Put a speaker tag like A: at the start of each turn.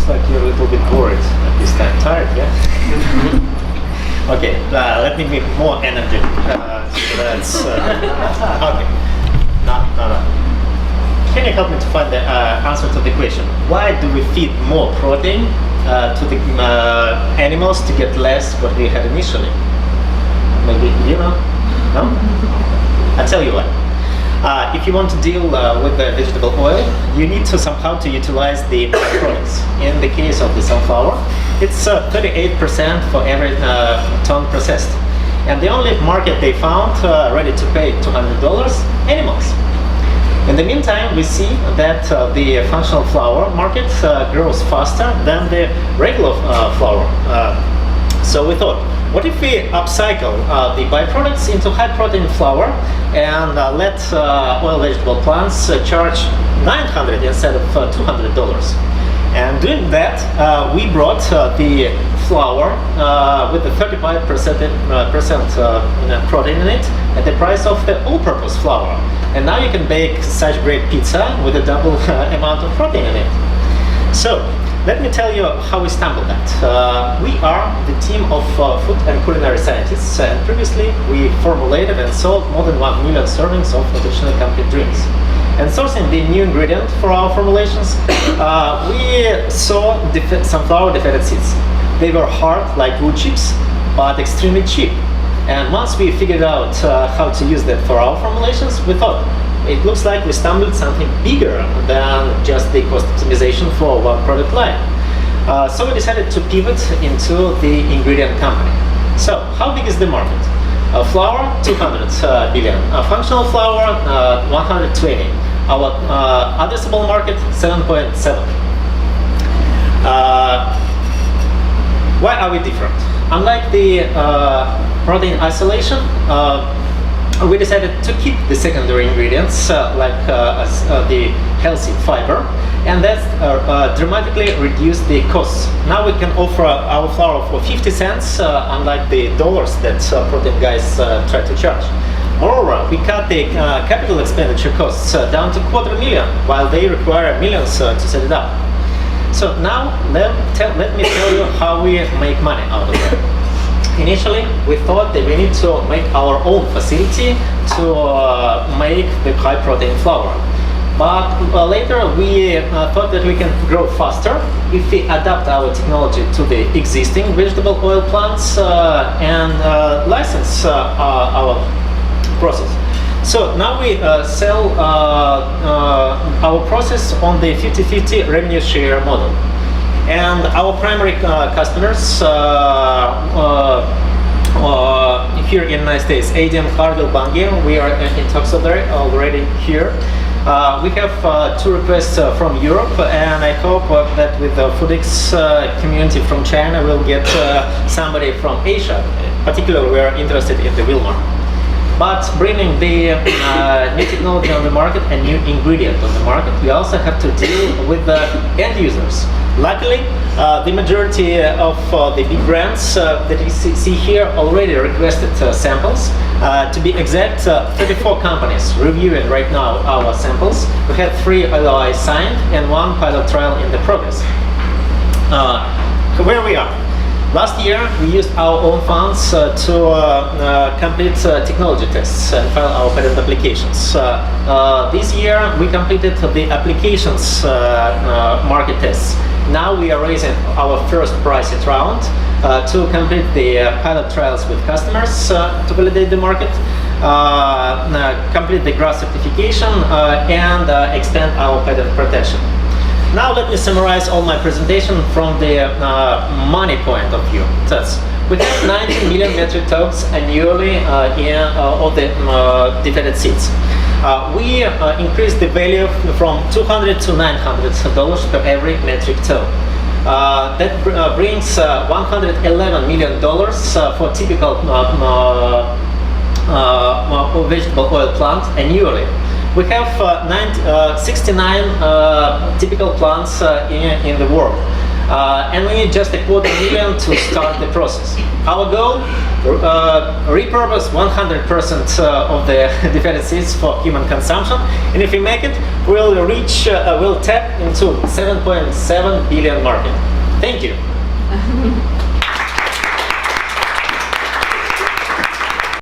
A: like you're a little bit worried at this time. Tired, yeah? Okay, let me be more energetic. So that's okay. No. Can you help me to find the answer to the question? Why do we feed more protein to the animals to get less what we had initially? Maybe you know? No? I'll tell you why. If you want to deal with the vegetable oil, you need to somehow to utilize the byproducts. In the case of the sunflower, it's 38% for every ton processed. And the only market they found ready to pay $200, animals. In the meantime, we see that the functional flour market grows faster than the regular flour. So we thought, what if we upcycle the byproducts into high protein flour and let oil vegetable plants charge $900 instead of $200? And doing that, we brought the flour with the 35% protein in it at the price of the all-purpose flour. And now you can bake such great pizza with a double amount of protein in it. So, let me tell you how we stumbled that. We are the team of food and culinary scientists, and previously we formulated and sold more than 1 million servings of nutritionally complete drinks. And sourcing the new ingredient for our formulations, we saw sunflower defeated seeds. They were hard like wood chips, but extremely cheap. And once we figured out how to use that for our formulations, we thought, it looks like we stumbled something bigger than just the cost optimization for one product line. So we decided to pivot into the ingredient company. So how big is the market? Flour, 200 billion. Functional flour, 120. Our addressable market, 7.7. Why are we different? Unlike the protein isolation, we decided to keep the secondary ingredients like the healthy fiber, and that dramatically reduced the costs. Now we can offer our flour for 50 cents, unlike the dollars that protein guys try to charge. Moreover, we cut the capital expenditure costs down to $250,000, while they require millions to set it up. So now let me tell you how we make money out of it. Initially, we thought that we need to make our own facility to make the high protein flour. But later we thought that we can grow faster if we adapt our technology to the existing vegetable oil plants and license our process. So now we sell our process on the 50-50 revenue share model. And our primary customers here in the United States, ADM, Cargill, Bunge, we are in talks already here. We have 2 requests from Europe, and I hope that with the Foodix community from China, we'll get somebody from Asia. Particularly, we are interested in the Wilmar. But bringing the new technology on the market and new ingredient on the market, we also have to deal with the end users. Luckily, the majority of the big brands that you see here already requested samples. To be exact, 34 companies reviewing right now our samples. We have 3 LOIs signed and 1 pilot trial in the progress. Where we are. Last year, we used our own funds to complete technology tests and file our patent applications. This year, we completed the applications market tests. Now we are raising our first pricing round to complete the pilot trials with customers to validate the market, complete the GRAS certification, and extend our patent protection. Now let me summarize all my presentation from the money point of view. That's, we have 19 million metric tons annually in all the defeated seeds. We increased the value from $200 to $900 per every metric ton. That brings $111 million for typical vegetable oil plant annually. We have 69 typical plants in the world. And we need just $250,000 to start the process. Our goal, repurpose 100% of the defended seeds for human consumption, and if we make it, we'll tap into 7.7 billion market. Thank you.